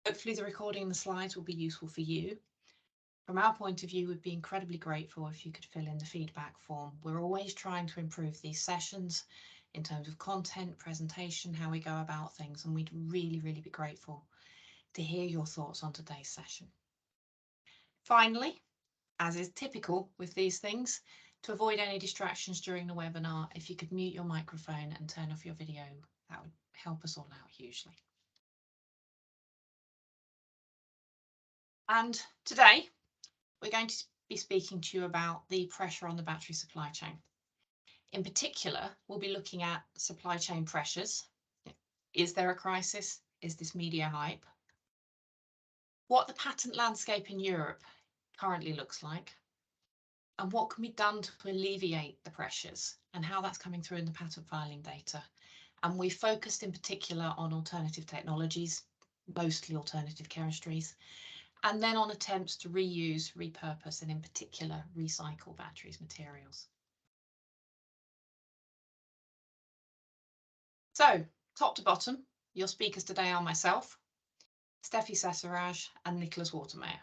Hopefully the recording and the slides will be useful for you. From our point of view, we'd be incredibly grateful if you could fill in the feedback form. We're always trying to improve these sessions in terms of content, presentation, how we go about things, and we'd really, really be grateful to hear your thoughts on today's session. Finally, as is typical with these things, to avoid any distractions during the webinar, if you could mute your microphone and turn off your video, that would help us all out hugely. And today, we're going to be speaking to you about the pressure on the battery supply chain. In particular, we'll be looking at supply chain pressures. Is there a crisis? Is this media hype? What the patent landscape in Europe currently looks like, and what can be done to alleviate the pressures, and how that's coming through in the patent filing data. And we focused in particular on alternative technologies, mostly alternative chemistries, and then on attempts to reuse, repurpose, and in particular, recycle batteries materials. So, top to bottom, your speakers today are myself, Steffi Sesuraj, and Nicholas Watermeyer.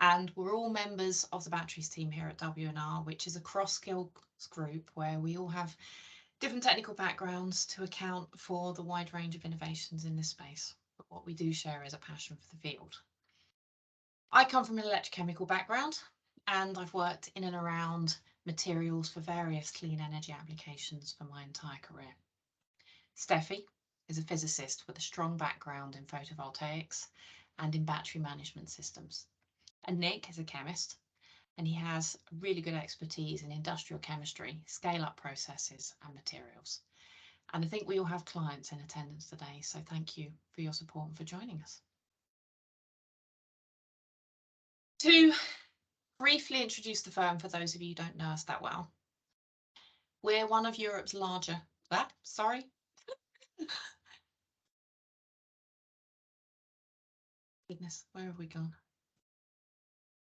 And we're all members of the batteries team here at W&R, which is a cross-skills group where we all have different technical backgrounds to account for the wide range of innovations in this space. But what we do share is a passion for the field. I come from an electrochemical background, and I've worked in and around materials for various clean energy applications for my entire career. Steffi is a physicist with a strong background in photovoltaics and in battery management systems. And Nick is a chemist, and he has really good expertise in industrial chemistry, scale-up processes and materials. And I think we all have clients in attendance today, so thank you for your support and for joining us. To briefly introduce the firm for those of you who don't know us that well, we're one of Europe's larger, goodness, where have we gone?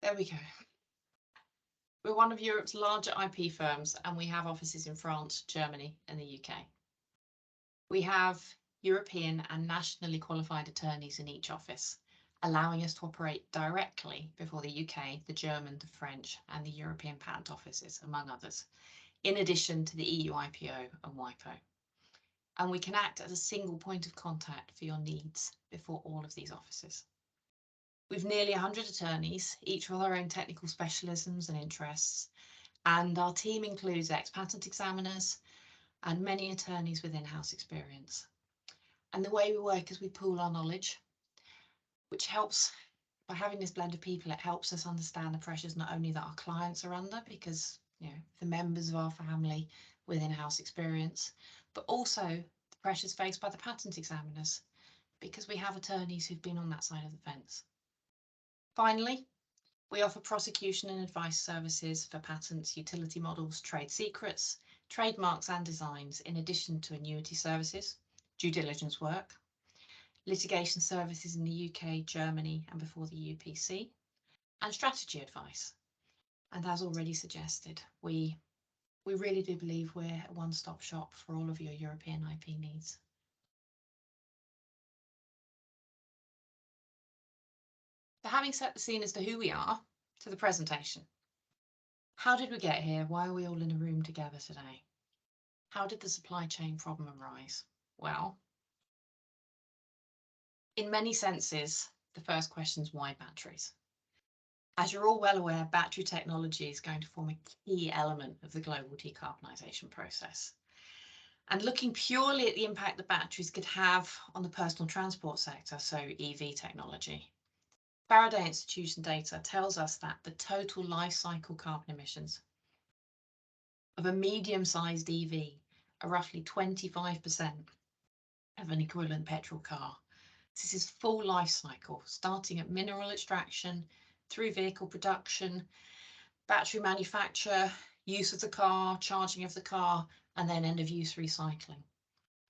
There we go. We're one of Europe's larger IP firms, and we have offices in France, Germany, and the UK. We have European and nationally qualified attorneys in each office, allowing us to operate directly before the UK, the German, the French, and the European patent offices, among others, in addition to the EU IPO and WIPO. And we can act as a single point of contact for your needs before all of these offices. We've nearly 100 attorneys, each with their own technical specialisms and interests, and our team includes ex-patent examiners and many attorneys with in-house experience. And the way we work is we pool our knowledge, which helps, by having this blend of people, it helps us understand the pressures not only that our clients are under, because the members of our family with in-house experience, but also the pressures faced by the patent examiners, because we have attorneys who've been on that side of the fence. Finally, we offer prosecution and advice services for patents, utility models, trade secrets, trademarks and designs, in addition to annuity services, due diligence work, litigation services in the UK, Germany, and before the UPC, and strategy advice. And as already suggested, we really do believe we're a one-stop shop for all of your European IP needs. So having set the scene as to who we are, to the presentation. How did we get here? Why are we all in a room together today? How did the supply chain problem arise? Well, in many senses, the first question is why batteries? As you're all well aware, battery technology is going to form a key element of the global decarbonisation process. And looking purely at the impact that batteries could have on the personal transport sector, so EV technology, Faraday Institution data tells us that the total life cycle carbon emissions of a medium-sized EV are roughly 25% of an equivalent petrol car. This is full life cycle, starting at mineral extraction, through vehicle production, battery manufacture, use of the car, charging of the car, and then end of use recycling.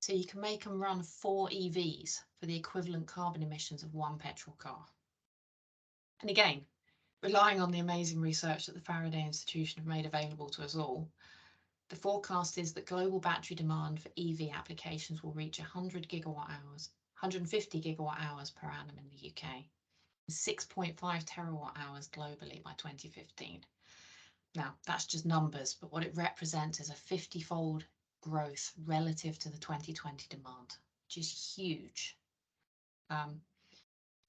So you can make them run 4 EVs for the equivalent carbon emissions of 1 petrol car. And again, relying on the amazing research that the Faraday Institution have made available to us all, the forecast is that global battery demand for EV applications will reach 100 gigawatt hours 150 gigawatt hours per annum in the UK, 6.5 terawatt hours globally by 2015. Now, that's just numbers, but what it represents is a 50-fold growth relative to the 2020 demand, which is huge.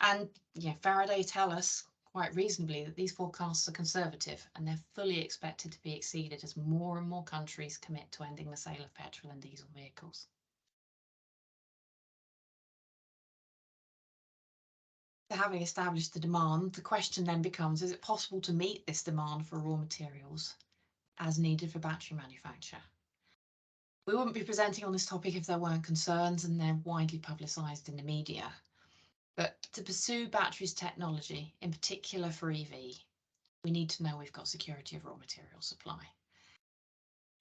And Faraday tell us quite reasonably that these forecasts are conservative and they're fully expected to be exceeded as more and more countries commit to ending the sale of petrol and diesel vehicles. So having established the demand, the question then becomes, is it possible to meet this demand for raw materials as needed for battery manufacture? We wouldn't be presenting on this topic if there weren't concerns, and they're widely publicised in the media. But to pursue batteries technology, in particular for EV, we need to know we've got security of raw material supply.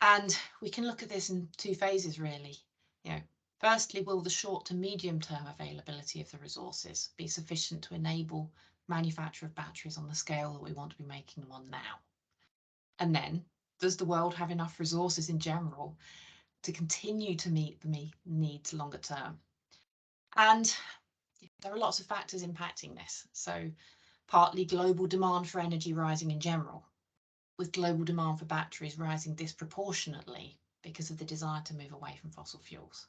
And we can look at this in two phases, really. Firstly, will the short to medium term availability of the resources be sufficient to enable manufacture of batteries on the scale that we want to be making them on now? And then, does the world have enough resources in general to continue to meet the needs longer term? And there are lots of factors impacting this. So partly global demand for energy rising in general, with global demand for batteries rising disproportionately because of the desire to move away from fossil fuels.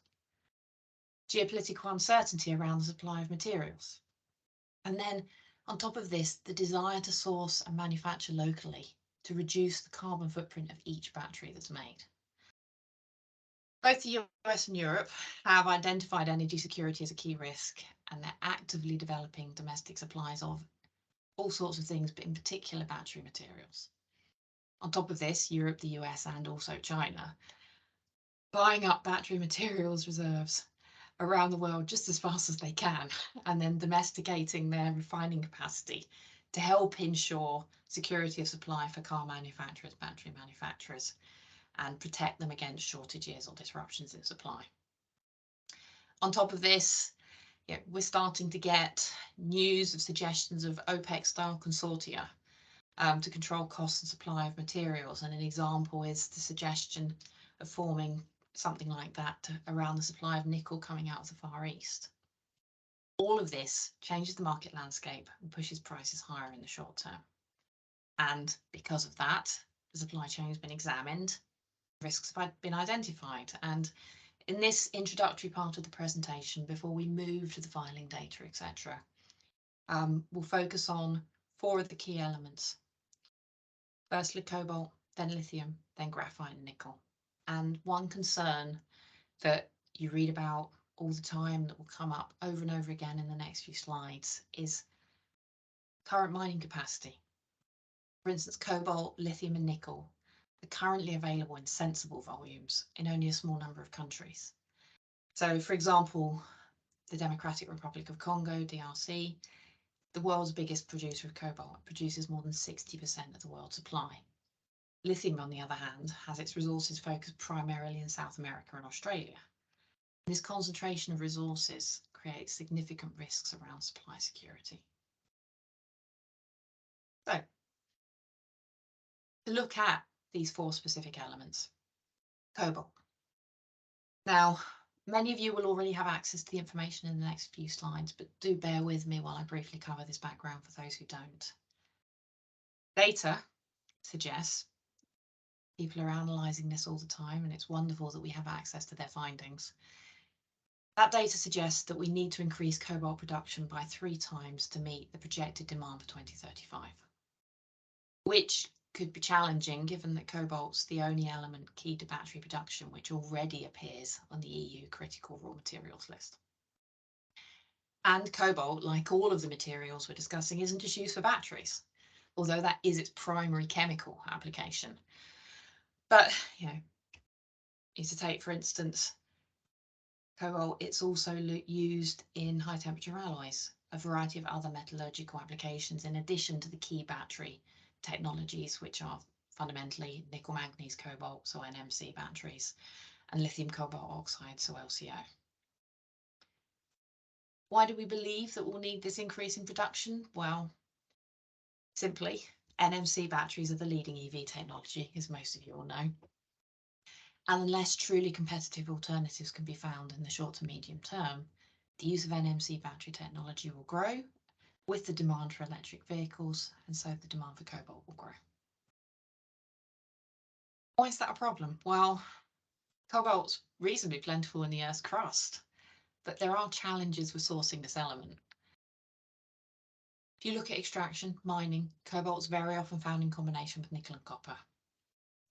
Geopolitical uncertainty around the supply of materials. And then on top of this, the desire to source and manufacture locally to reduce the carbon footprint of each battery that's made. Both the US and Europe have identified energy security as a key risk, and they're actively developing domestic supplies of all sorts of things, but in particular battery materials. On top of this, Europe, the US, and also China buying up battery materials reserves around the world just as fast as they can, and then domesticating their refining capacity to help ensure security of supply for car manufacturers, battery manufacturers, and protect them against shortages or disruptions in supply. On top of this, we're starting to get news of suggestions of OPEC-style consortia to control costs and supply of materials. And an example is the suggestion of forming something like that around the supply of nickel coming out of the Far East. All of this changes the market landscape and pushes prices higher in the short term. And because of that, the supply chain has been examined, risks have been identified. And in this introductory part of the presentation, before we move to the filing data, etc., we'll focus on 4 of the key elements. Firstly, cobalt, then lithium, then graphite and nickel. And one concern that you read about all the time that will come up over and over again in the next few slides is current mining capacity. For instance, cobalt, lithium and nickel are currently available in sensible volumes in only a small number of countries. So, for example, the Democratic Republic of Congo, DRC, the world's biggest producer of cobalt, produces more than 60% of the world's supply. Lithium, on the other hand, has its resources focused primarily in South America and Australia. This concentration of resources creates significant risks around supply security. So, to look at these 4 specific elements. Cobalt. Now, many of you will already have access to the information in the next few slides, but do bear with me while I briefly cover this background for those who don't. Data suggests, people are analysing this all the time, and it's wonderful that we have access to their findings. That data suggests that we need to increase cobalt production by 3 times to meet the projected demand for 2035, which could be challenging given that cobalt's the only element key to battery production which already appears on the EU critical raw materials list. And cobalt, like all of the materials we're discussing, isn't just used for batteries, although that is its primary chemical application. But, to take, for instance, cobalt, it's also used in high temperature alloys, a variety of other metallurgical applications, in addition to the key battery technologies, which are fundamentally nickel manganese cobalt, so NMC batteries, and lithium cobalt oxide, so LCO. Why do we believe that we'll need this increase in production? Well, simply, NMC batteries are the leading EV technology, as most of you all know. And unless truly competitive alternatives can be found in the short to medium term, The use of NMC battery technology will grow with the demand for electric vehicles, and so the demand for cobalt will grow. Why is that a problem? Well, cobalt's reasonably plentiful in the Earth's crust, but there are challenges with sourcing this element. If you look at extraction, mining, cobalt's very often found in combination with nickel and copper.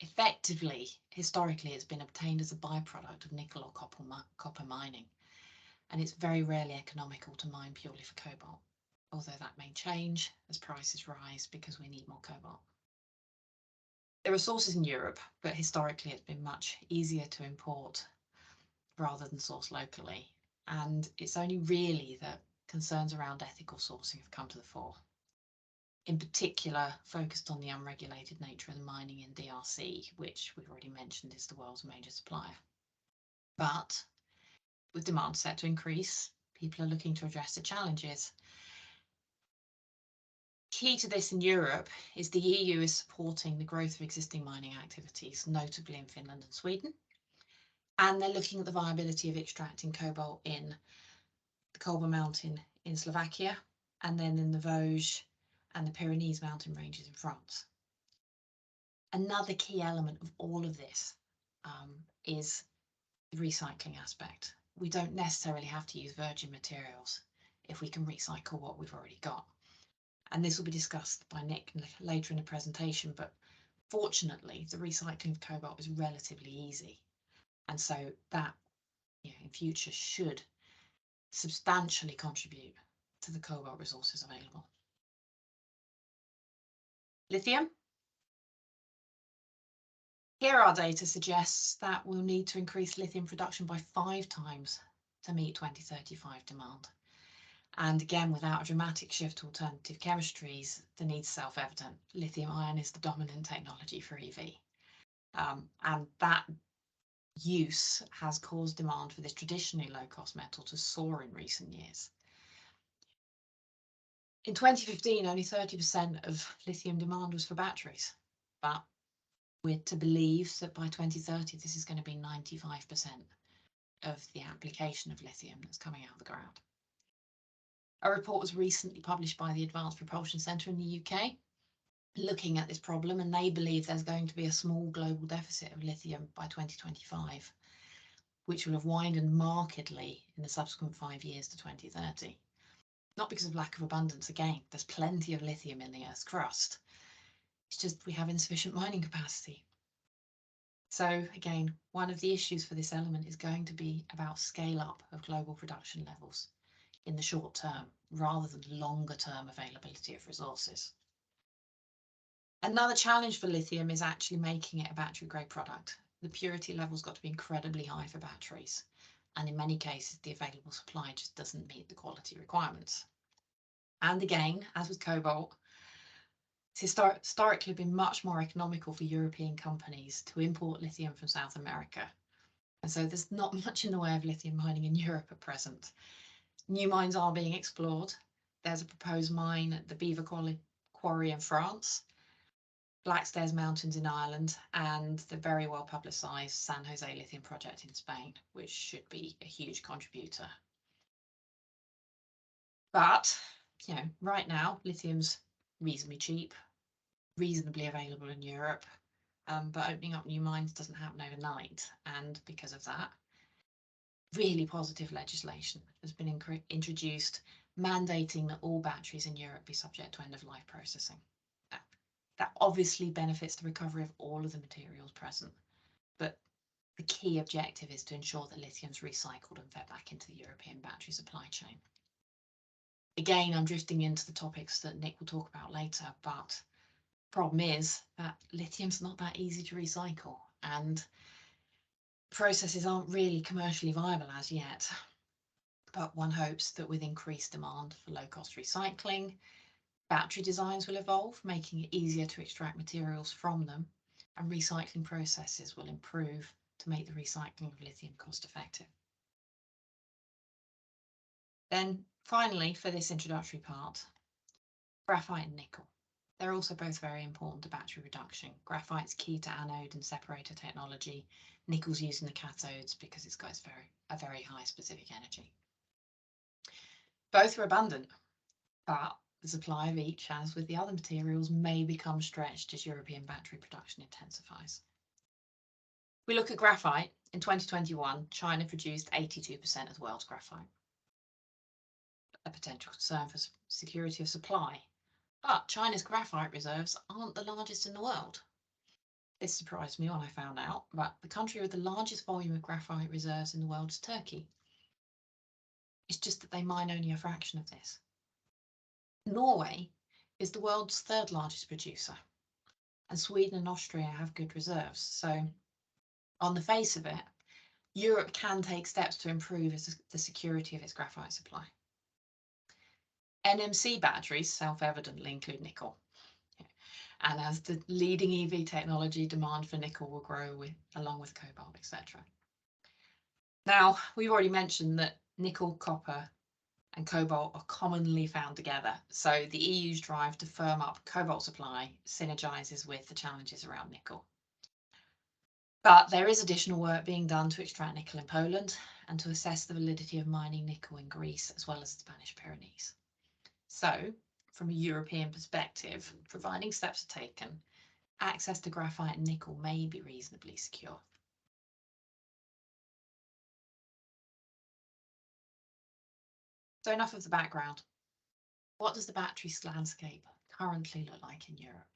Effectively, historically, it's been obtained as a byproduct of nickel or copper mining, and it's very rarely economical to mine purely for cobalt, although that may change as prices rise because we need more cobalt. There are sources in Europe, but historically it's been much easier to import rather than source locally, and it's only really that concerns around ethical sourcing have come to the fore. In particular, focused on the unregulated nature of the mining in DRC, which we've already mentioned is the world's major supplier. But with demand set to increase, people are looking to address the challenges. Key to this in Europe is the EU is supporting the growth of existing mining activities, notably in Finland and Sweden. And they're looking at the viability of extracting cobalt in the Kolba Mountain in Slovakia, and then in the Vosges and the Pyrenees mountain ranges in France. Another key element of all of this is the recycling aspect. We don't necessarily have to use virgin materials if we can recycle what we've already got. And this will be discussed by Nick later in the presentation, but fortunately, the recycling of cobalt is relatively easy. And so that, in future should substantially contribute to the cobalt resources available. Lithium. Here our data suggests that we'll need to increase lithium production by 5 times to meet 2035 demand. And again, without a dramatic shift to alternative chemistries, the need's self-evident. Lithium ion is the dominant technology for EV. And that use has caused demand for this traditionally low-cost metal to soar in recent years. In 2015, only 30% of lithium demand was for batteries, but we're to believe that by 2030, this is going to be 95% of the application of lithium that's coming out of the ground. A report was recently published by the Advanced Propulsion Centre in the UK, looking at this problem, and they believe there's going to be a small global deficit of lithium by 2025, which will have widened markedly in the subsequent 5 years to 2030. Not because of lack of abundance, again, there's plenty of lithium in the Earth's crust. It's just we have insufficient mining capacity. So again, one of the issues for this element is going to be about scale up of global production levels in the short term, rather than longer term availability of resources. Another challenge for lithium is actually making it a battery grade product. The purity level's got to be incredibly high for batteries, and in many cases the available supply just doesn't meet the quality requirements. And again, as with cobalt, it's historically been much more economical for European companies to import lithium from South America. And so there's not much in the way of lithium mining in Europe at present. New mines are being explored. There's a proposed mine at the Beaver Quarry in France, Blackstairs Mountains in Ireland, and the very well publicised San Jose lithium project in Spain, which should be a huge contributor. But, right now, lithium's reasonably cheap, reasonably available in Europe, but opening up new mines doesn't happen overnight. And because of that, really positive legislation has been introduced mandating that all batteries in Europe be subject to end-of-life processing. That obviously benefits the recovery of all of the materials present, but the key objective is to ensure that lithium's recycled and fed back into the European battery supply chain. Again, I'm drifting into the topics that Nick will talk about later, but the problem is that lithium's not that easy to recycle, and processes aren't really commercially viable as yet. But one hopes that with increased demand for low-cost recycling, battery designs will evolve, making it easier to extract materials from them, and recycling processes will improve to make the recycling of lithium cost-effective. Then finally, for this introductory part, graphite and nickel. They're also both very important to battery reduction. Graphite's key to anode and separator technology. Nickel's used in the cathodes because it's got a very high specific energy. Both are abundant, but the supply of each, as with the other materials, may become stretched as European battery production intensifies. We look at graphite. In 2021, China produced 82% of the world's graphite. A potential concern for security of supply. But China's graphite reserves aren't the largest in the world. This surprised me when I found out, but the country with the largest volume of graphite reserves in the world is Turkey. It's just that they mine only a fraction of this. Norway is the world's third largest producer, and Sweden and Austria have good reserves. So on the face of it, Europe can take steps to improve the security of its graphite supply. NMC batteries self-evidently include nickel. And as the leading EV technology, demand for nickel will grow along with cobalt, etc. Now, we've already mentioned that nickel, copper, and cobalt are commonly found together. So the EU's drive to firm up cobalt supply synergizes with the challenges around nickel. But there is additional work being done to extract nickel in Poland and to assess the validity of mining nickel in Greece, as well as the Spanish Pyrenees. So, from a European perspective, providing steps are taken, access to graphite and nickel may be reasonably secure. So enough of the background. What does the batteries landscape currently look like in Europe?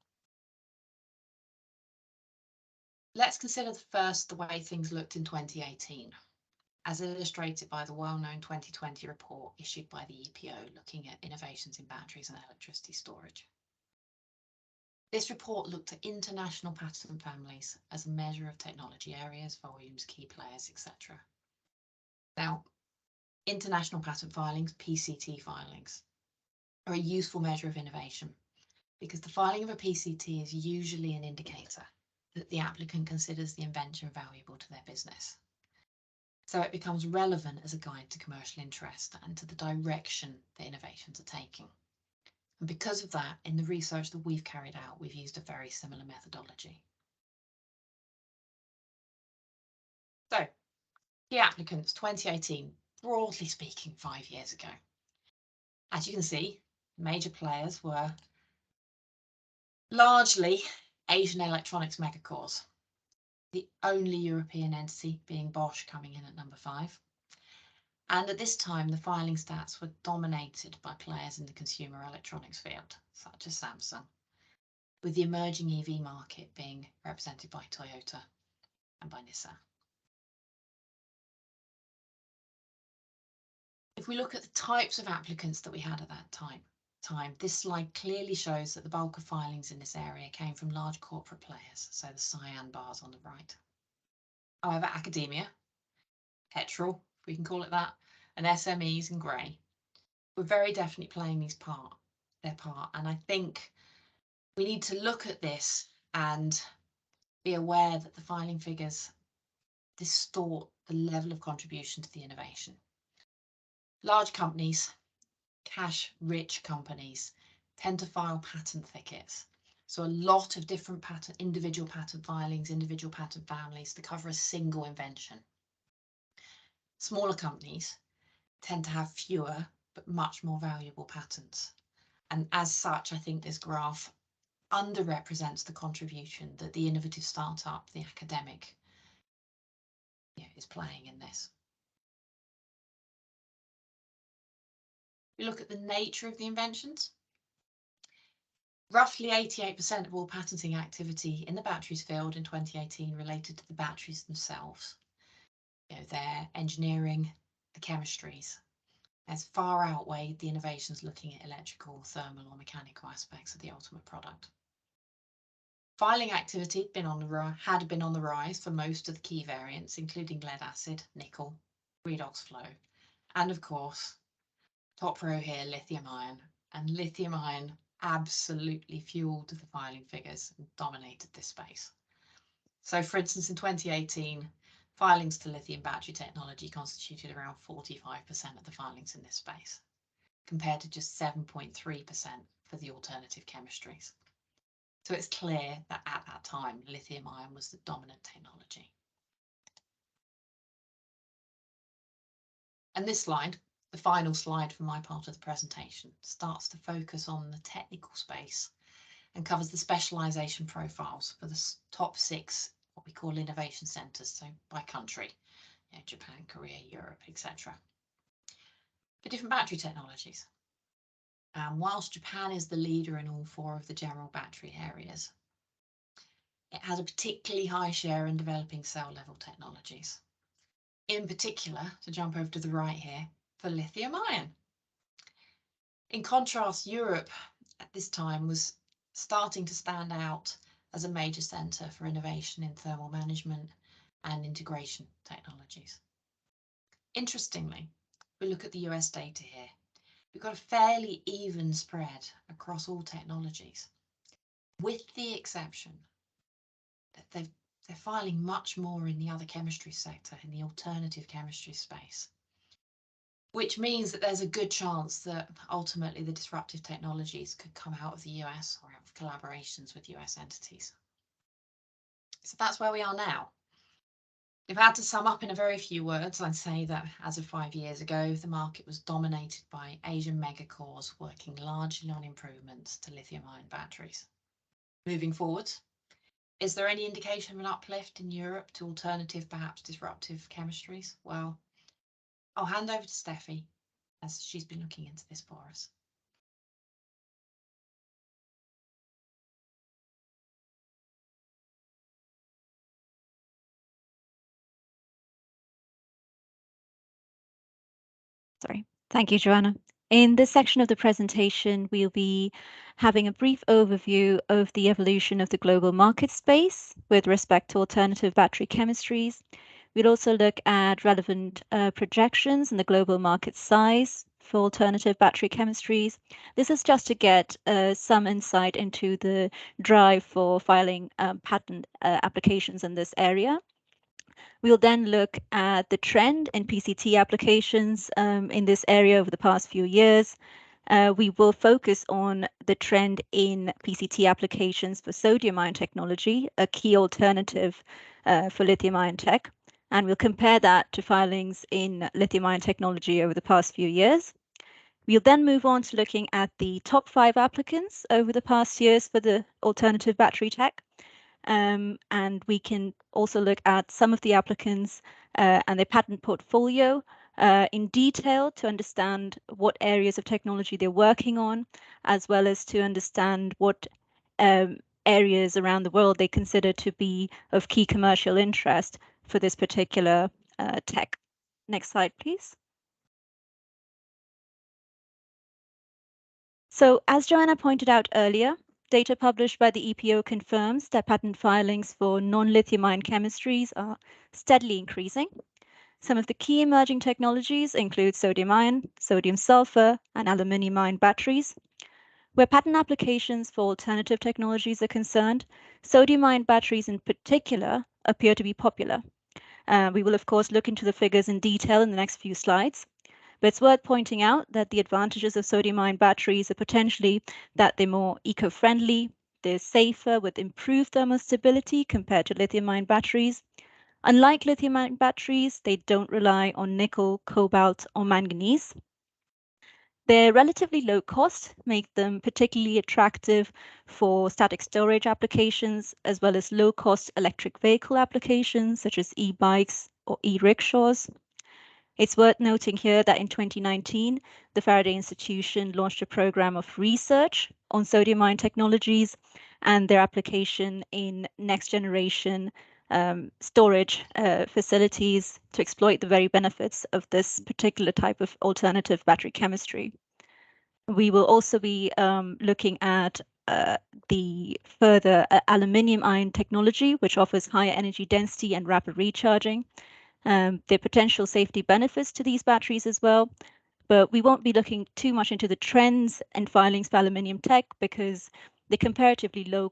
Let's consider first the way things looked in 2018, as illustrated by the well-known 2020 report issued by the EPO looking at innovations in batteries and electricity storage. This report looked at international patent families as a measure of technology areas, volumes, key players, etc. Now, international patent filings, PCT filings, are a useful measure of innovation because the filing of a PCT is usually an indicator that the applicant considers the invention valuable to their business. So it becomes relevant as a guide to commercial interest and to the direction that innovations are taking. And because of that, in the research that we've carried out, we've used a very similar methodology. So, key applicants 2018, broadly speaking, 5 years ago. As you can see, major players were largely Asian electronics megacores, the only European entity being Bosch coming in at number 5. And at this time, the filing stats were dominated by players in the consumer electronics field, such as Samsung, with the emerging EV market being represented by Toyota and by Nissan. If we look at the types of applicants that we had at that time, this slide clearly shows that the bulk of filings in this area came from large corporate players, so the cyan bars on the right. However, academia, petrol, if we can call it that, and SMEs in grey were very definitely playing their part. And I think we need to look at this and be aware that the filing figures distort the level of contribution to the innovation. Large companies, cash-rich companies, tend to file patent thickets. So a lot of different individual patent filings, individual patent families to cover a single invention. Smaller companies tend to have fewer but much more valuable patents. And as such, I think this graph underrepresents the contribution that the innovative startup, the academic, is playing in this. We look at the nature of the inventions. Roughly 88% of all patenting activity in the batteries field in 2018 related to the batteries themselves. Their engineering, the chemistries, has far outweighed the innovations looking at electrical, thermal or mechanical aspects of the ultimate product. Filing activity had been on the rise for most of the key variants, including lead acid, nickel, redox flow, and of course, top row here, lithium ion. And lithium ion absolutely fueled the filing figures and dominated this space. So for instance, in 2018, filings to lithium battery technology constituted around 45% of the filings in this space, compared to just 7.3% for the alternative chemistries. So it's clear that at that time, lithium ion was the dominant technology. And this slide The final slide for my part of the presentation starts to focus on the technical space and covers the specialisation profiles for the top 6, what we call innovation centres, so by country, Japan, Korea, Europe, etc. For different battery technologies. Whilst Japan is the leader in all 4 of the general battery areas, it has a particularly high share in developing cell level technologies. In particular, to jump over to the right here, for lithium ion. In contrast, Europe at this time was starting to stand out as a major centre for innovation in thermal management and integration technologies. Interestingly, we look at the US data here. We've got a fairly even spread across all technologies, with the exception that they're filing much more in the other chemistry sector, in the alternative chemistry space, which means that there's a good chance that ultimately the disruptive technologies could come out of the US or out of collaborations with US entities. So that's where we are now. If I had to sum up in a very few words, I'd say that as of 5 years ago, the market was dominated by Asian megacores working largely on improvements to lithium-ion batteries. Moving forward, is there any indication of an uplift in Europe to alternative, perhaps disruptive chemistries? Well, I'll hand over to Steffi, as she's been looking into this for us. Sorry. Thank you, Joanna. In this section of the presentation, we'll be having a brief overview of the evolution of the global market space with respect to alternative battery chemistries. We'll also look at relevant projections in the global market size for alternative battery chemistries. This is just to get some insight into the drive for filing patent applications in this area. We'll then look at the trend in PCT applications in this area over the past few years. We will focus on the trend in PCT applications for sodium-ion technology, a key alternative for lithium-ion tech. And we'll compare that to filings in lithium-ion technology over the past few years. We'll then move on to looking at the top 5 applicants over the past years for the alternative battery tech. And we can also look at some of the applicants and their patent portfolio in detail to understand what areas of technology they're working on, as well as to understand what areas around the world they consider to be of key commercial interest for this particular tech. Next slide, please. So as Joanna pointed out earlier, data published by the EPO confirms that patent filings for non-lithium-ion chemistries are steadily increasing. Some of the key emerging technologies include sodium-ion, sodium-sulfur, and aluminium-ion batteries. Where patent applications for alternative technologies are concerned, sodium-ion batteries in particular appear to be popular. We will, of course, look into the figures in detail in the next few slides. But it's worth pointing out that the advantages of sodium-ion batteries are potentially that they're more eco-friendly, they're safer with improved thermal stability compared to lithium-ion batteries. Unlike lithium-ion batteries, they don't rely on nickel, cobalt, or manganese. Their relatively low cost make them particularly attractive for static storage applications, as well as low-cost electric vehicle applications such as e-bikes or e-rickshaws. It's worth noting here that in 2019, the Faraday Institution launched a program of research on sodium-ion technologies and their application in next-generation storage facilities to exploit the very benefits of this particular type of alternative battery chemistry. We will also be looking at the further aluminium-ion technology, which offers higher energy density and rapid recharging. There are potential safety benefits to these batteries as well, but we won't be looking too much into the trends and filings for aluminium tech because they're comparatively low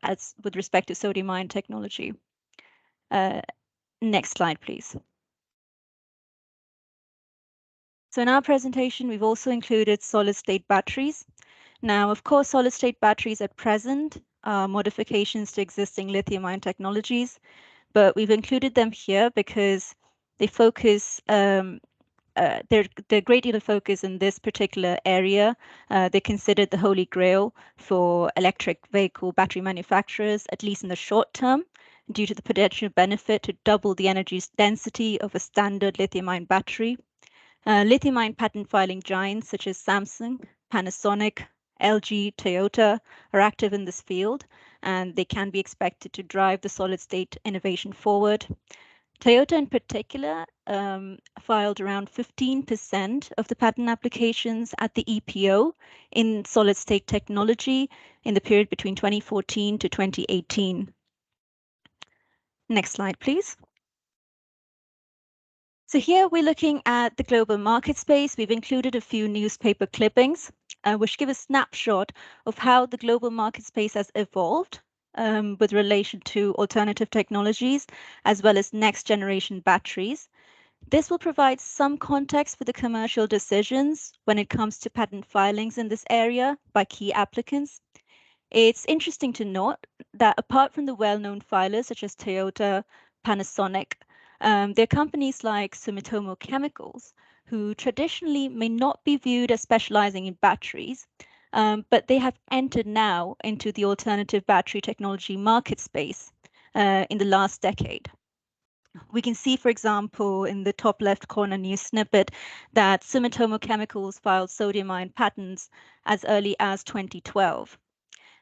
as with respect to sodium-ion technology. Next slide, please. So in our presentation, we've also included solid-state batteries. Now, of course, solid-state batteries at present are modifications to existing lithium-ion technologies, but we've included them here because they focus their great deal of focus in this particular area. They considered the holy grail for electric vehicle battery manufacturers, at least in the short term, due to the potential benefit to double the energy density of a standard lithium-ion battery. Lithium-ion patent filing giants such as Samsung, Panasonic, LG, Toyota are active in this field, and they can be expected to drive the solid-state innovation forward. Toyota in particular filed around 15% of the patent applications at the EPO in solid-state technology in the period between 2014 to 2018. Next slide, please. So here we're looking at the global market space. We've included a few newspaper clippings, which give a snapshot of how the global market space has evolved with relation to alternative technologies, as well as next generation batteries. This will provide some context for the commercial decisions when it comes to patent filings in this area by key applicants. It's interesting to note that apart from the well-known filers such as Toyota, Panasonic, there are companies like Sumitomo Chemicals, who traditionally may not be viewed as specializing in batteries, but they have entered now into the alternative battery technology market space in the last decade. We can see, for example, in the top left corner news snippet that Sumitomo Chemicals filed sodium-ion patents as early as 2012.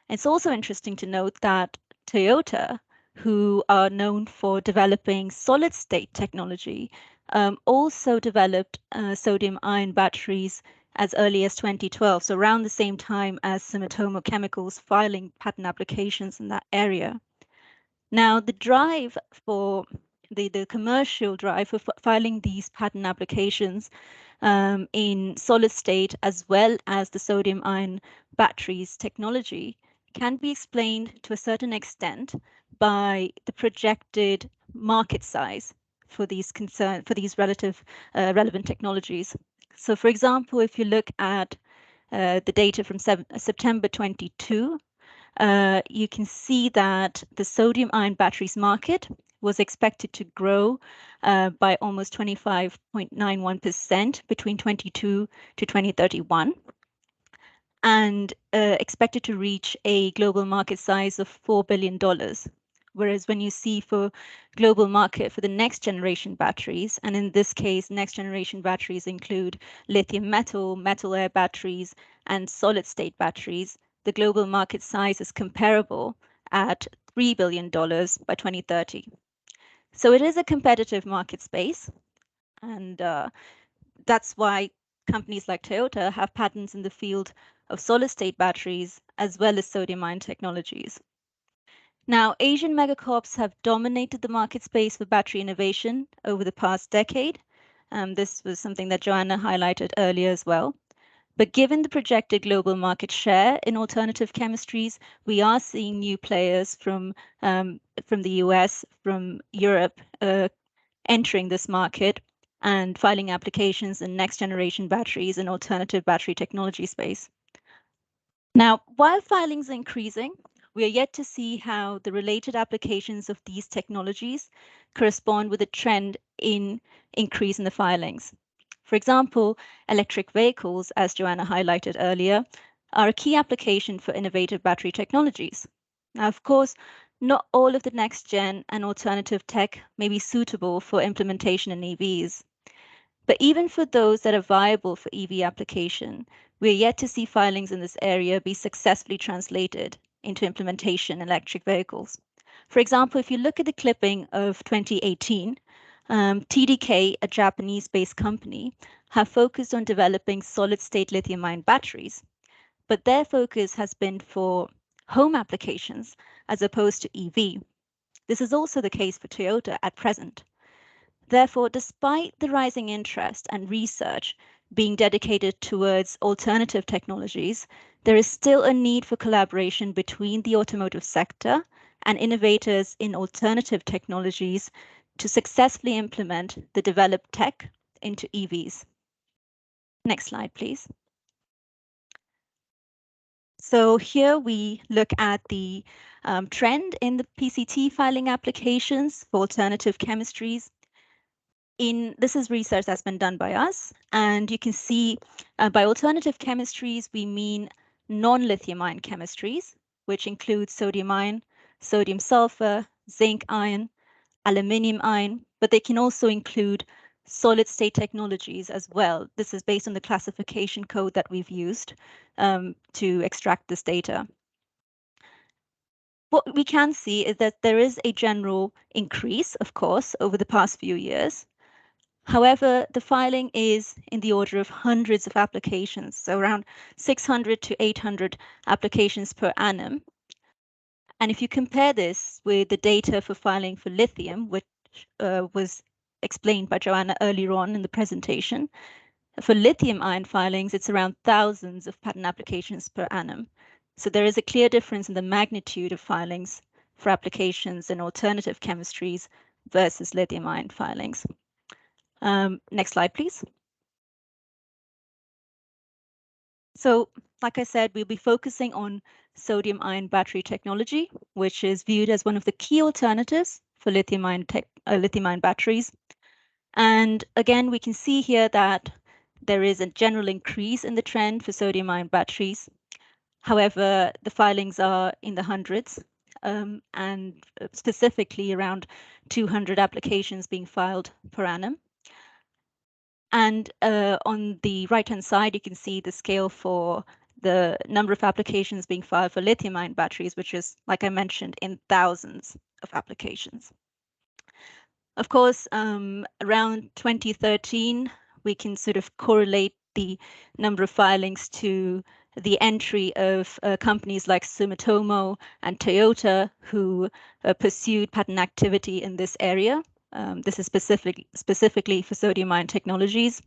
It's also interesting to note that Toyota, who are known for developing solid-state technology, also developed sodium-ion batteries as early as 2012, so around the same time as Sumitomo Chemicals filing patent applications in that area. Now, the drive for the commercial drive for filing these patent applications in solid state as well as the sodium-ion batteries technology can be explained to a certain extent by the projected market size for these relevant technologies. So, for example, if you look at the data from September 22, you can see that the sodium-ion batteries market was expected to grow by almost 25.91% between 22 to 2031, and expected to reach a global market size of $4 billion. Whereas when you see for global market for the next generation batteries, and in this case, next generation batteries include lithium metal, metal air batteries, and solid state batteries, the global market size is comparable at $3 billion by 2030. So it is a competitive market space, and that's why companies like Toyota have patents in the field of solid-state batteries as well as sodium-ion technologies. Now, Asian megacorps have dominated the market space for battery innovation over the past decade. This was something that Joanna highlighted earlier as well. But given the projected global market share in alternative chemistries, we are seeing new players from the US, from Europe, entering this market and filing applications in next generation batteries and alternative battery technology space. Now, while filings are increasing, we are yet to see how the related applications of these technologies correspond with a trend in increase in the filings. For example, electric vehicles, as Joanna highlighted earlier, are a key application for innovative battery technologies. Now, of course, not all of the next gen and alternative tech may be suitable for implementation in EVs. But even for those that are viable for EV application, we are yet to see filings in this area be successfully translated into implementation in electric vehicles. For example, if you look at the clipping of 2018, TDK, a Japanese-based company, have focused on developing solid-state lithium-ion batteries, but their focus has been for home applications as opposed to EV. This is also the case for Toyota at present. Therefore, despite the rising interest and research being dedicated towards alternative technologies, there is still a need for collaboration between the automotive sector and innovators in alternative technologies to successfully implement the developed tech into EVs. Next slide, please. So here we look at the trend in the PCT filing applications for alternative chemistries. This is research that's been done by us, and you can see by alternative chemistries, we mean non-lithium ion chemistries, which include sodium ion, sodium sulfur, zinc ion, aluminium ion, but they can also include solid state technologies as well. This is based on the classification code that we've used to extract this data. What we can see is that there is a general increase, of course, over the past few years. However, the filing is in the order of hundreds of applications, so around 600 to 800 applications per annum. And if you compare this with the data for filing for lithium, which was explained by Joanna earlier on in the presentation, for lithium ion filings, it's around thousands of patent applications per annum. So there is a clear difference in the magnitude of filings for applications in alternative chemistries versus lithium ion filings. Next slide, please. So, like I said, we'll be focusing on sodium-ion battery technology, which is viewed as one of the key alternatives for lithium-ion batteries. And again, we can see here that there is a general increase in the trend for sodium-ion batteries. However, the filings are in the hundreds, and specifically around 200 applications being filed per annum. And on the right-hand side, you can see the scale for the number of applications being filed for lithium-ion batteries, which is, like I mentioned, in thousands of applications. Of course, around 2013, we can sort of correlate the number of filings to the entry of companies like Sumitomo and Toyota, who pursued patent activity in this area. This is specifically for sodium-ion technologies.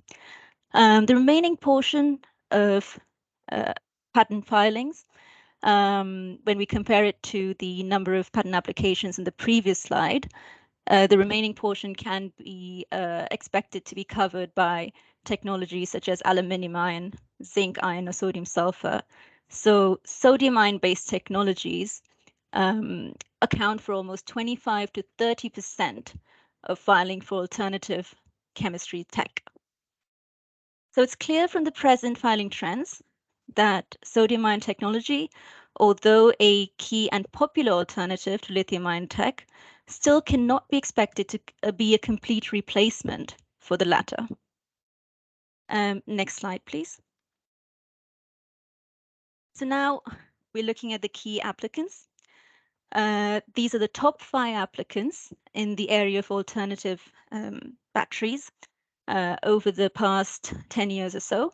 The remaining portion of patent filings, when we compare it to the number of patent applications in the previous slide, the remaining portion can be expected to be covered by technologies such as aluminium ion, zinc ion, or sodium sulfur. So sodium ion-based technologies account for almost 25 to 30% of filing for alternative chemistry tech. So it's clear from the present filing trends that sodium-ion technology, although a key and popular alternative to lithium-ion tech, still cannot be expected to be a complete replacement for the latter. Next slide, please. So now we're looking at the key applicants. These are the top 5 applicants in the area of alternative batteries over the past 10 years or so.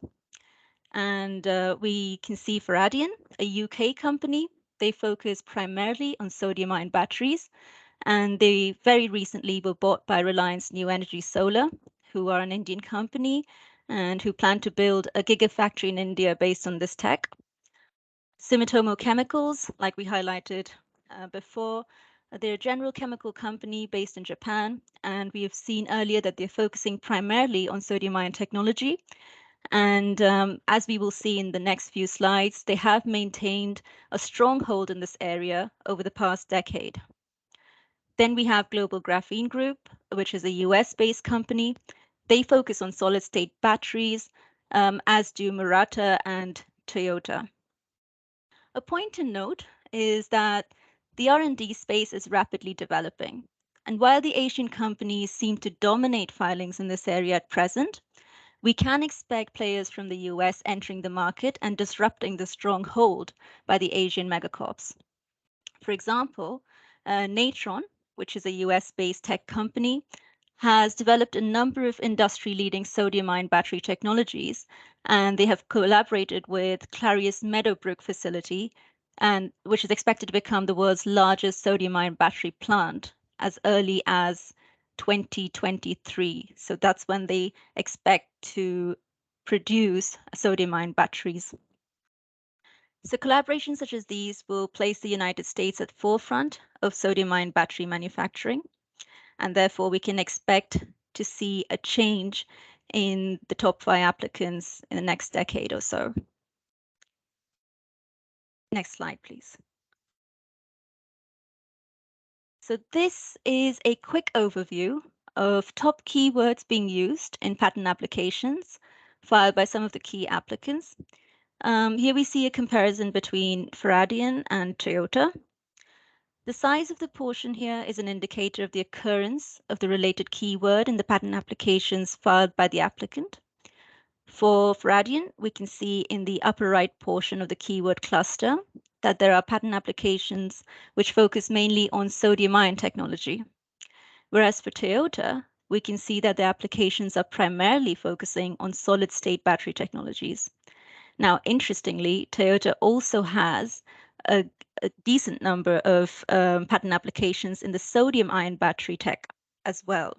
And we can see for Adian, a UK company, they focus primarily on sodium-ion batteries, and they very recently were bought by Reliance New Energy Solar, who are an Indian company and who plan to build a gigafactory in India based on this tech. Sumitomo Chemicals, like we highlighted before, they're a general chemical company based in Japan, and we have seen earlier that they're focusing primarily on sodium-ion technology. And as we will see in the next few slides, they have maintained a stronghold in this area over the past decade. Then we have Global Graphene Group, which is a US-based company. They focus on solid-state batteries, as do Murata and Toyota. A point to note is that the R&D space is rapidly developing. And while the Asian companies seem to dominate filings in this area at present, we can expect players from the US entering the market and disrupting the stronghold by the Asian megacorps. For example, Natron, which is a US-based tech company, has developed a number of industry-leading sodium-ion battery technologies, and they have collaborated with Clarius Meadowbrook facility, and which is expected to become the world's largest sodium-ion battery plant as early as 2023. So that's when they expect to produce sodium-ion batteries. So collaborations such as these will place the United States at forefront of sodium-ion battery manufacturing, and therefore we can expect to see a change in the top 5 applicants in the next decade or so. Next slide, please. So this is a quick overview of top keywords being used in patent applications filed by some of the key applicants. Here we see a comparison between Faradian and Toyota. The size of the portion here is an indicator of the occurrence of the related keyword in the patent applications filed by the applicant. For Faradian, we can see in the upper right portion of the keyword cluster that there are patent applications which focus mainly on sodium-ion technology. Whereas for Toyota, we can see that the applications are primarily focusing on solid-state battery technologies. Now, interestingly, Toyota also has a decent number of patent applications in the sodium-ion battery tech as well.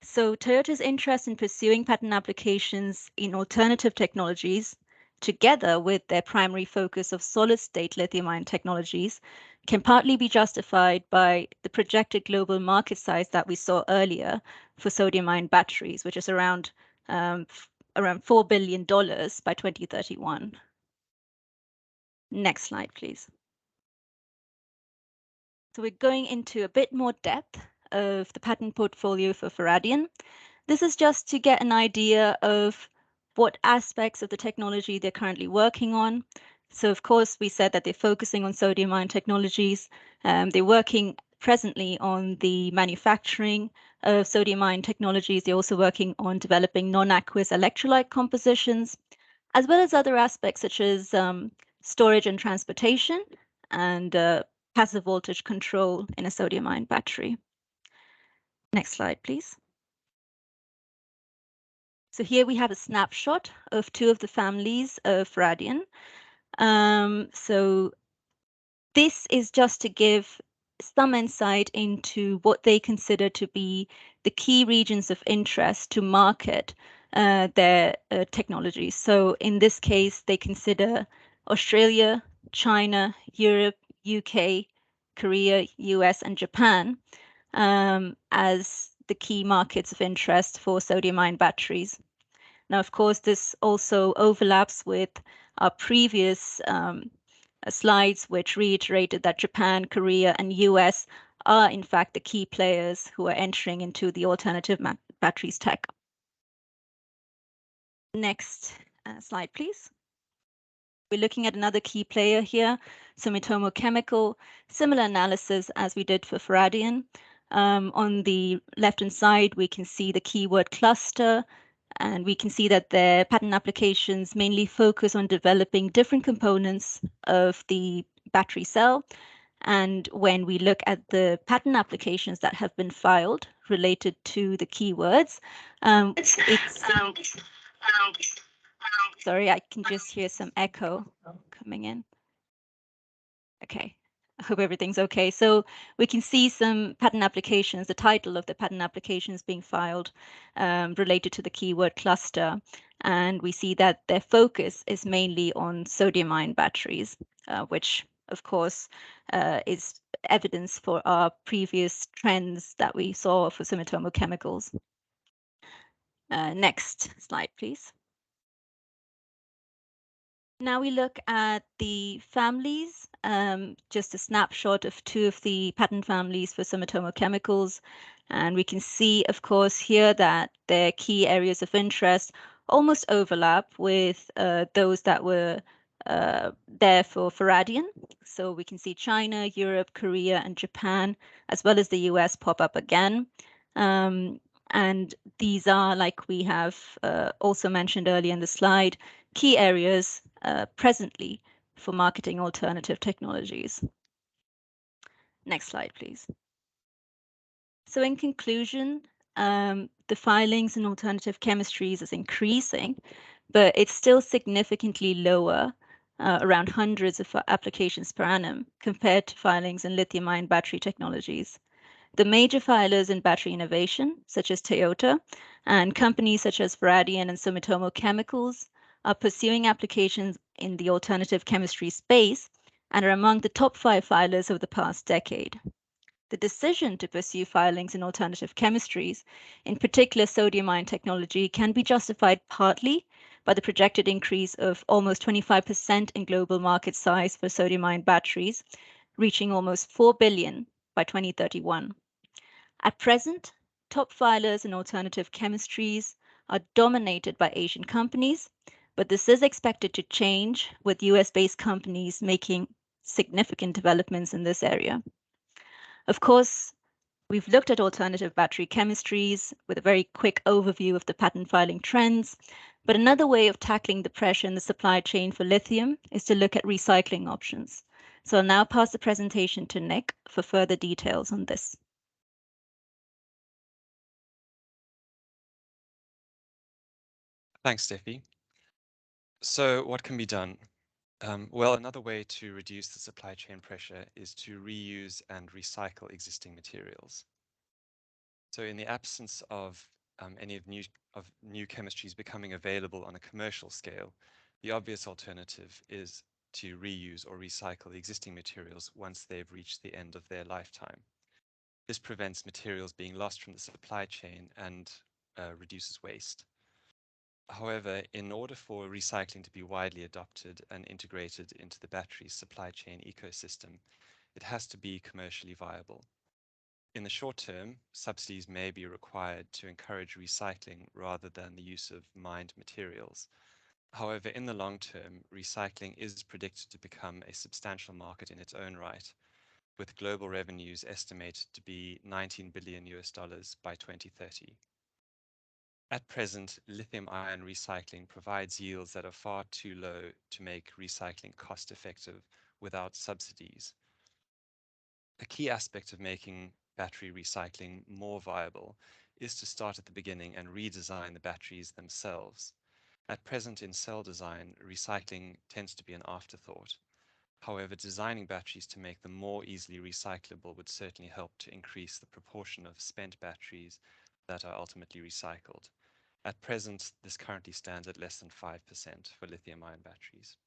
So Toyota's interest in pursuing patent applications in alternative technologies, together with their primary focus of solid-state lithium-ion technologies, can partly be justified by the projected global market size that we saw earlier for sodium-ion batteries, which is around $4 billion by 2031. Next slide, please. So we're going into a bit more depth of the patent portfolio for Faradian. This is just to get an idea of what aspects of the technology they're currently working on. So of course, we said that they're focusing on sodium-ion technologies. They're working presently on the manufacturing of sodium-ion technologies. They're also working on developing non-aqueous electrolyte compositions, as well as other aspects such as storage and transportation and passive voltage control in a sodium-ion battery. Next slide, please. So here we have a snapshot of two of the families of Faradian. So this is just to give some insight into what they consider to be the key regions of interest to market their technologies. So in this case, they consider Australia, China, Europe, UK, Korea, US, and Japan as the key markets of interest for sodium-ion batteries. Now, of course, this also overlaps with our previous slides, which reiterated that Japan, Korea, and US are, in fact, the key players who are entering into the alternative batteries tech. Next slide, please. We're looking at another key player here, Sumitomo Chemical. Similar analysis as we did for Faradian. On the left-hand side, we can see the keyword cluster, and we can see that their patent applications mainly focus on developing different components of the battery cell. And when we look at the patent applications that have been filed related to the keywords, sorry, I can just hear some echo coming in. Okay, I hope everything's okay. So we can see some patent applications, the title of the patent applications being filed related to the keyword cluster. And we see that their focus is mainly on sodium-ion batteries, which of course is evidence for our previous trends that we saw for Sumitomo Chemicals. Next slide, please. Now we look at the families, just a snapshot of two of the patent families for Sumitomo Chemicals. And we can see, of course, here that their key areas of interest almost overlap with those that were there for Faradian. So we can see China, Europe, Korea, and Japan, as well as the US pop up again. And these are, like we have also mentioned earlier in the slide, key areas presently for marketing alternative technologies. Next slide, please. So in conclusion, the filings in alternative chemistries is increasing, but it's still significantly lower, around hundreds of applications per annum, compared to filings in lithium-ion battery technologies. The major filers in battery innovation, such as Toyota, and companies such as Faradian and Sumitomo Chemicals, are pursuing applications in the alternative chemistry space and are among the top 5 filers of the past decade. The decision to pursue filings in alternative chemistries, in particular sodium-ion technology, can be justified partly by the projected increase of almost 25% in global market size for sodium-ion batteries, reaching almost $4 billion by 2031. At present, top filers in alternative chemistries are dominated by Asian companies, but this is expected to change with US-based companies making significant developments in this area. Of course, we've looked at alternative battery chemistries with a very quick overview of the patent filing trends, but another way of tackling the pressure in the supply chain for lithium is to look at recycling options. So I'll now pass the presentation to Nick for further details on this. Thanks, Steffi. So what can be done? Well, another way to reduce the supply chain pressure is to reuse and recycle existing materials. So in the absence of any of new chemistries becoming available on a commercial scale, the obvious alternative is to reuse or recycle the existing materials once they've reached the end of their lifetime. This prevents materials being lost from the supply chain and reduces waste. However, in order for recycling to be widely adopted and integrated into the battery supply chain ecosystem, it has to be commercially viable. In the short term, subsidies may be required to encourage recycling rather than the use of mined materials. However, in the long term, recycling is predicted to become a substantial market in its own right, with global revenues estimated to be $19 billion by 2030. At present, lithium-ion recycling provides yields that are far too low to make recycling cost-effective without subsidies. A key aspect of making battery recycling more viable is to start at the beginning and redesign the batteries themselves. At present, in cell design, recycling tends to be an afterthought. However, designing batteries to make them more easily recyclable would certainly help to increase the proportion of spent batteries that are ultimately recycled. At present, this currently stands at less than 5% for lithium-ion batteries.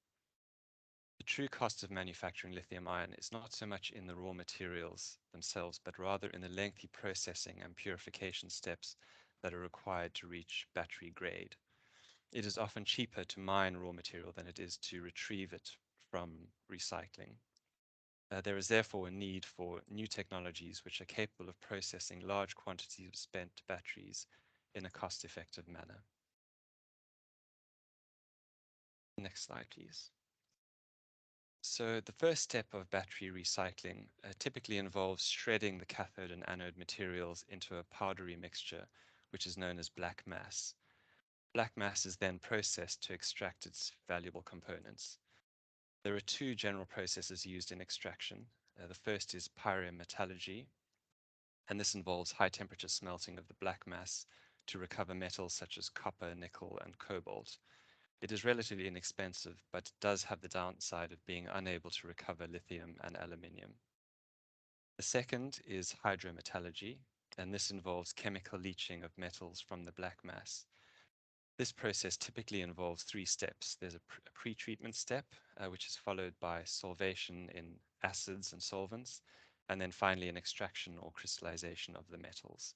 The true cost of manufacturing lithium-ion is not so much in the raw materials themselves, but rather in the lengthy processing and purification steps that are required to reach battery grade. It is often cheaper to mine raw material than it is to retrieve it from recycling. There is therefore a need for new technologies which are capable of processing large quantities of spent batteries in a cost-effective manner. Next slide, please. So the first step of battery recycling typically involves shredding the cathode and anode materials into a powdery mixture, which is known as black mass. Black mass is then processed to extract its valuable components. There are two general processes used in extraction. The first is pyrometallurgy, and this involves high temperature smelting of the black mass to recover metals such as copper, nickel, and cobalt. It is relatively inexpensive, but does have the downside of being unable to recover lithium and aluminium. The second is hydrometallurgy, and this involves chemical leaching of metals from the black mass. This process typically involves three steps. There's a pre-treatment step, which is followed by solvation in acids and solvents, and then finally an extraction or crystallization of the metals.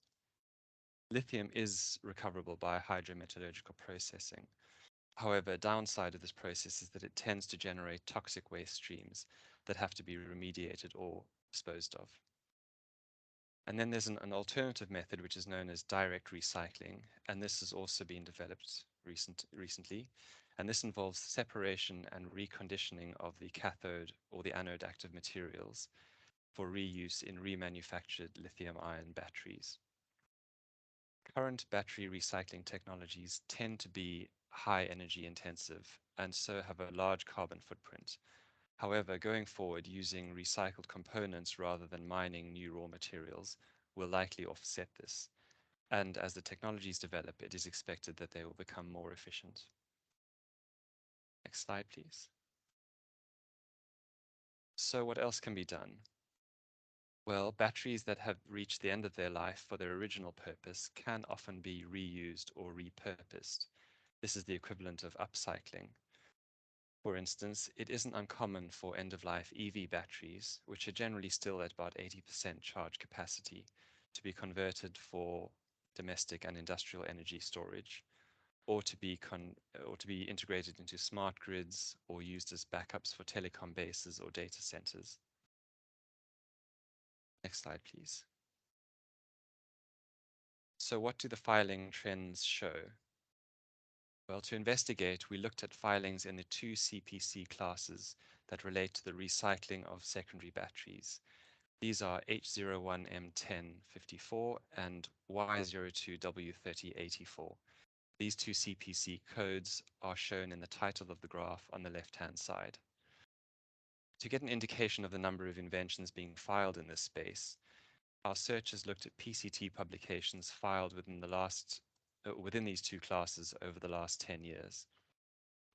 Lithium is recoverable by hydrometallurgical processing. However, a downside of this process is that it tends to generate toxic waste streams that have to be remediated or disposed of. And then there's an alternative method which is known as direct recycling, and this has also been developed recently. And this involves separation and reconditioning of the cathode or the anode active materials for reuse in remanufactured lithium-ion batteries. Current battery recycling technologies tend to be high energy intensive and so have a large carbon footprint. However, going forward, using recycled components rather than mining new raw materials will likely offset this. And as the technologies develop, it is expected that they will become more efficient. Next slide, please. So what else can be done? Well, batteries that have reached the end of their life for their original purpose can often be reused or repurposed. This is the equivalent of upcycling. For instance, it isn't uncommon for end-of-life EV batteries, which are generally still at about 80% charge capacity, to be converted for domestic and industrial energy storage, or to be integrated into smart grids or used as backups for telecom bases or data centers. Next slide, please. So what do the filing trends show? Well, to investigate, we looked at filings in the two CPC classes that relate to the recycling of secondary batteries. These are H01M1054 and Y02W3084. These two CPC codes are shown in the title of the graph on the left-hand side. To get an indication of the number of inventions being filed in this space, our searchers looked at PCT publications filed within these two classes over the last 10 years.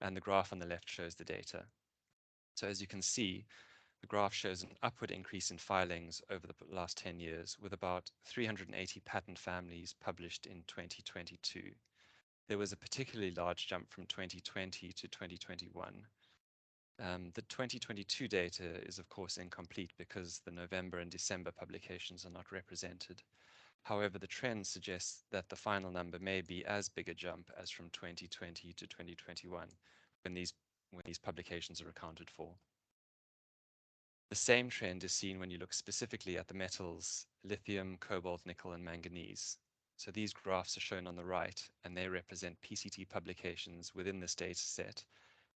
And the graph on the left shows the data. So as you can see, the graph shows an upward increase in filings over the last 10 years, with about 380 patent families published in 2022. There was a particularly large jump from 2020 to 2021. The 2022 data is of course incomplete because the November and December publications are not represented. However, the trend suggests that the final number may be as big a jump as from 2020 to 2021 when these publications are accounted for. The same trend is seen when you look specifically at the metals lithium, cobalt, nickel, and manganese. So these graphs are shown on the right, and they represent PCT publications within this data set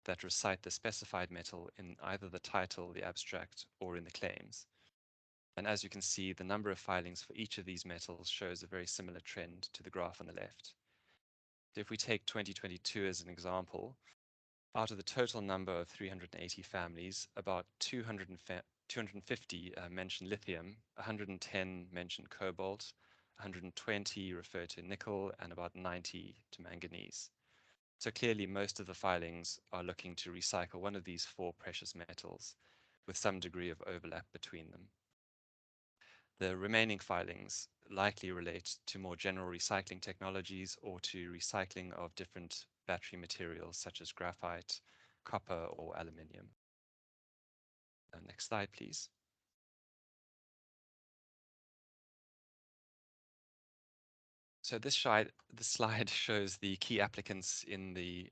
that recite the specified metal in either the title, the abstract, or in the claims. And as you can see, the number of filings for each of these metals shows a very similar trend to the graph on the left. So if we take 2022 as an example, out of the total number of 380 families, about 250 mention lithium, 110 mention cobalt, 120 refer to nickel, and about 90 to manganese. So clearly most of the filings are looking to recycle one of these four precious metals, with some degree of overlap between them. The remaining filings likely relate to more general recycling technologies or to recycling of different battery materials such as graphite, copper, or aluminium. Next slide, please. So this slide shows the key applicants in the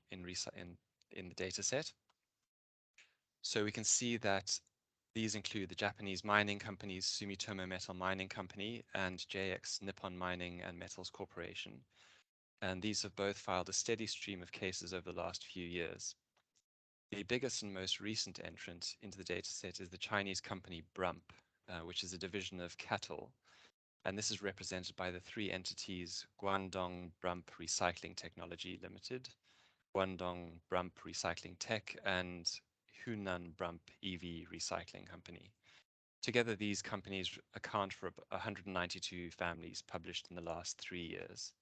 data set. So we can see that these include the Japanese mining companies Sumitomo Metal Mining Company and JX Nippon Mining and Metals Corporation. And these have both filed a steady stream of cases over the last few years. The biggest and most recent entrant into the dataset is the Chinese company Brump, which is a division of CATL, and this is represented by the three entities Guangdong Brump Recycling Technology Limited, Guangdong Brump Recycling Tech, and Hunan Brump EV Recycling Company. Together, these companies account for 192 families published in the last 3 years.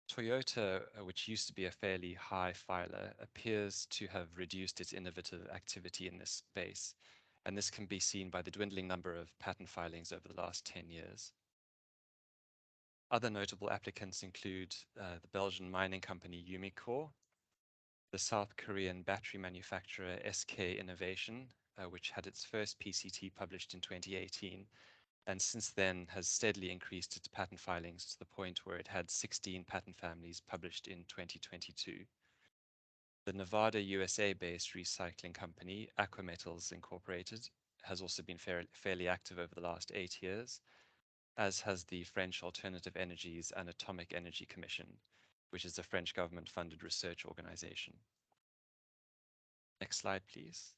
Toyota, which used to be a fairly high filer, appears to have reduced its innovative activity in this space, and this can be seen by the dwindling number of patent filings over the last 10 years. Other notable applicants include the Belgian mining company Umicore, the South Korean battery manufacturer SK Innovation, which had its first PCT published in 2018, and since then has steadily increased its patent filings to the point where it had 16 patent families published in 2022. The Nevada, USA-based recycling company, Aquametals Incorporated, has also been fairly active over the last 8 years, as has the French Alternative Energies and Atomic Energy Commission, which is a French government-funded research organization. Next slide, please.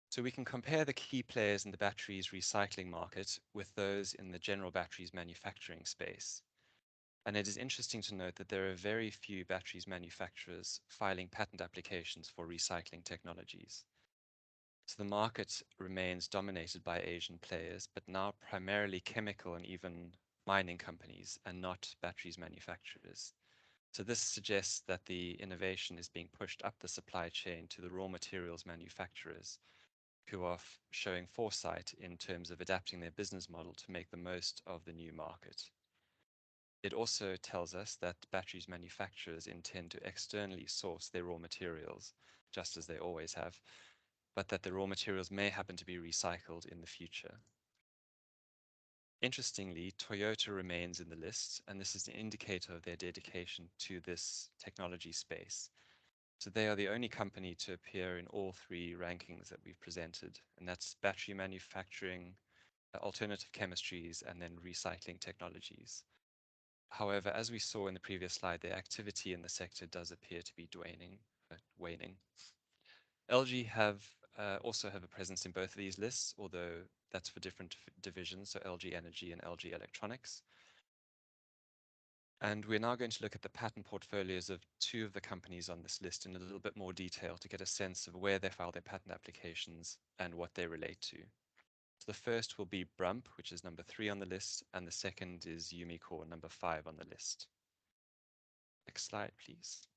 So we can compare the key players in the batteries recycling market with those in the general batteries manufacturing space. And it is interesting to note that there are very few batteries manufacturers filing patent applications for recycling technologies. So the market remains dominated by Asian players, but now primarily chemical and even mining companies and not batteries manufacturers. So this suggests that the innovation is being pushed up the supply chain to the raw materials manufacturers, who are showing foresight in terms of adapting their business model to make the most of the new market. It also tells us that batteries manufacturers intend to externally source their raw materials, just as they always have, but that the raw materials may happen to be recycled in the future. Interestingly, Toyota remains in the list, and this is an indicator of their dedication to this technology space. So they are the only company to appear in all three rankings that we've presented, and that's battery manufacturing, alternative chemistries, and then recycling technologies. However, as we saw in the previous slide, the activity in the sector does appear to be waning. LG also have a presence in both of these lists, although that's for different divisions, so LG Energy and LG Electronics. And we're now going to look at the patent portfolios of two of the companies on this list in a little bit more detail to get a sense of where they file their patent applications and what they relate to. So the first will be Brump, which is number 3 on the list, and the second is Umicore, number 5 on the list. Next slide, please.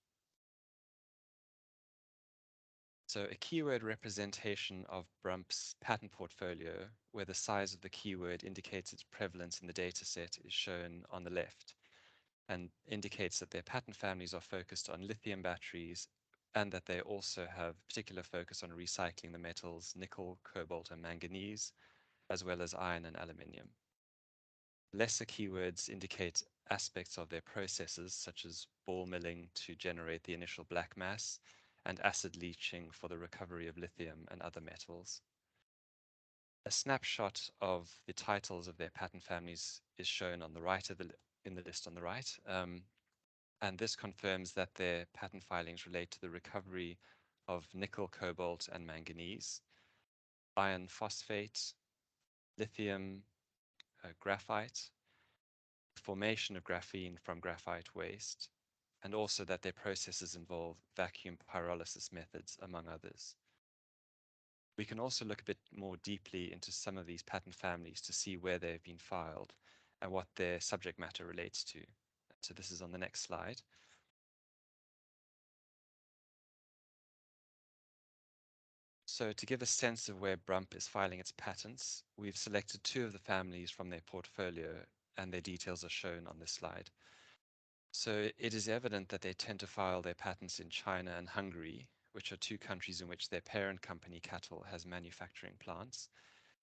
So a keyword representation of Brump's patent portfolio, where the size of the keyword indicates its prevalence in the dataset, is shown on the left and indicates that their patent families are focused on lithium batteries and that they also have particular focus on recycling the metals nickel, cobalt, and manganese, as well as iron and aluminium. Lesser keywords indicate aspects of their processes, such as ball milling to generate the initial black mass, and acid leaching for the recovery of lithium and other metals. A snapshot of the titles of their patent families is shown on the right of in the list on the right. And this confirms that their patent filings relate to the recovery of nickel, cobalt, and manganese, iron phosphate, lithium, graphite, formation of graphene from graphite waste, and also that their processes involve vacuum pyrolysis methods, among others. We can also look a bit more deeply into some of these patent families to see where they've been filed and what their subject matter relates to. So this is on the next slide. So to give a sense of where Brump is filing its patents, we've selected two of the families from their portfolio, and their details are shown on this slide. So it is evident that they tend to file their patents in China and Hungary, which are two countries in which their parent company, Cattle, has manufacturing plants,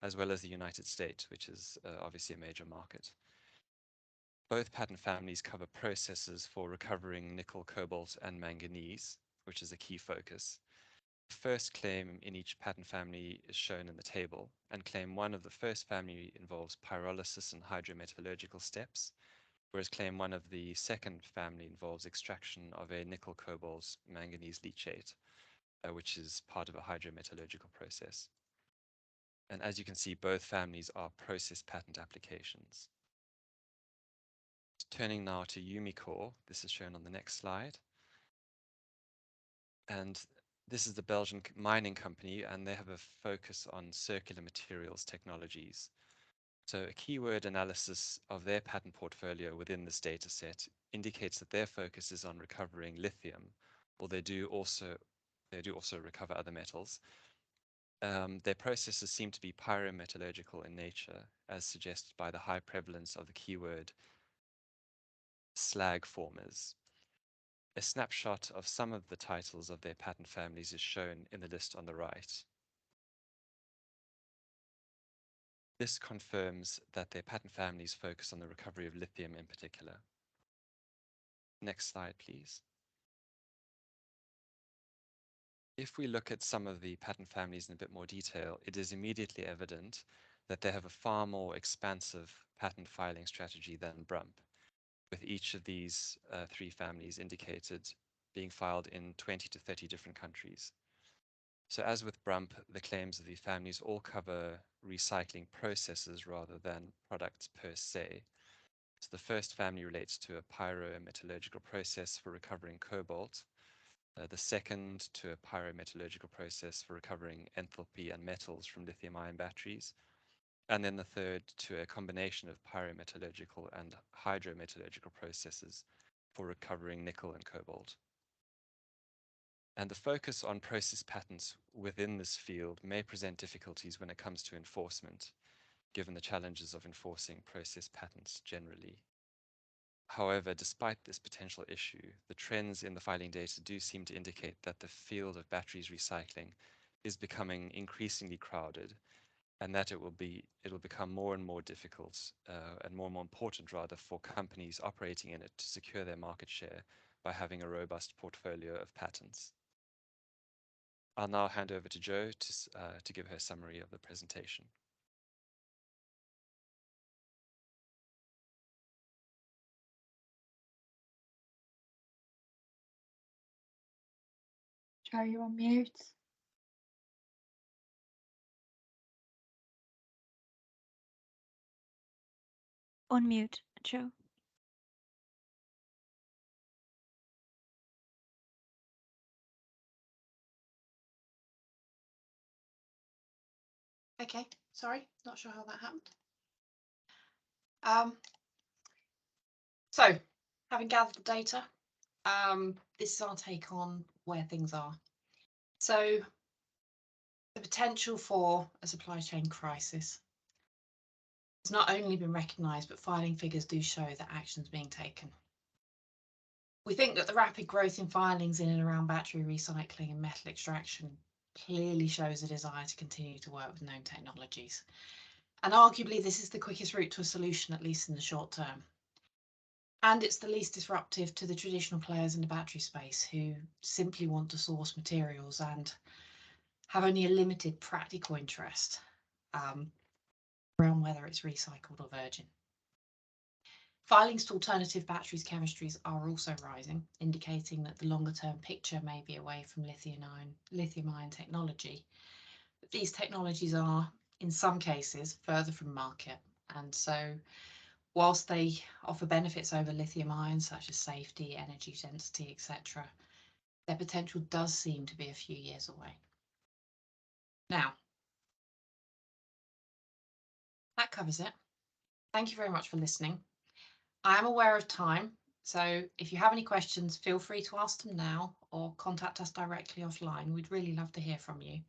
as well as the United States, which is obviously a major market. Both patent families cover processes for recovering nickel, cobalt, and manganese, which is a key focus. The first claim in each patent family is shown in the table, and claim 1 of the first family involves pyrolysis and hydrometallurgical steps, whereas claim 1 of the second family involves extraction of a nickel cobalt manganese leachate, which is part of a hydrometallurgical process. And as you can see, both families are process patent applications. Turning now to Umicore, this is shown on the next slide. And this is the Belgian mining company, and they have a focus on circular materials technologies. So a keyword analysis of their patent portfolio within this data set indicates that their focus is on recovering lithium, or they do also recover other metals. Their processes seem to be pyrometallurgical in nature, as suggested by the high prevalence of the keyword slag formers. A snapshot of some of the titles of their patent families is shown in the list on the right. This confirms that their patent families focus on the recovery of lithium in particular. Next slide, please. If we look at some of the patent families in a bit more detail, it is immediately evident that they have a far more expansive patent filing strategy than Brump, with each of these 3 families indicated being filed in 20 to 30 different countries. So as with Brump, the claims of the families all cover recycling processes rather than products per se. So the first family relates to a pyrometallurgical process for recovering cobalt, the second to a pyrometallurgical process for recovering enthalpy and metals from lithium-ion batteries, and then the third to a combination of pyrometallurgical and hydrometallurgical processes for recovering nickel and cobalt. And the focus on process patents within this field may present difficulties when it comes to enforcement, given the challenges of enforcing process patents generally. However, despite this potential issue, the trends in the filing data do seem to indicate that the field of batteries recycling is becoming increasingly crowded, and that it will become more and more difficult and more important rather for companies operating in it to secure their market share by having a robust portfolio of patents. I'll now hand over to Jo to give her summary of the presentation. Joe, you're on mute. On mute, Joe. Okay, sorry, not sure how that happened. So, having gathered the data, this is our take on where things are. So, the potential for a supply chain crisis has not only been recognised, but filing figures do show that action's being taken. We think that the rapid growth in filings in and around battery recycling and metal extraction clearly shows a desire to continue to work with known technologies. And arguably, this is the quickest route to a solution, at least in the short term. And it's the least disruptive to the traditional players in the battery space who simply want to source materials and have only a limited practical interest around whether it's recycled or virgin. Filings to alternative batteries chemistries are also rising, indicating that the longer term picture may be away from lithium-ion technology. But these technologies are, in some cases, further from market. And so whilst they offer benefits over lithium ion, such as safety, energy density, etc., their potential does seem to be a few years away. Now, that covers it. Thank you very much for listening. I am aware of time, so if you have any questions, feel free to ask them now or contact us directly offline. We'd really love to hear from you.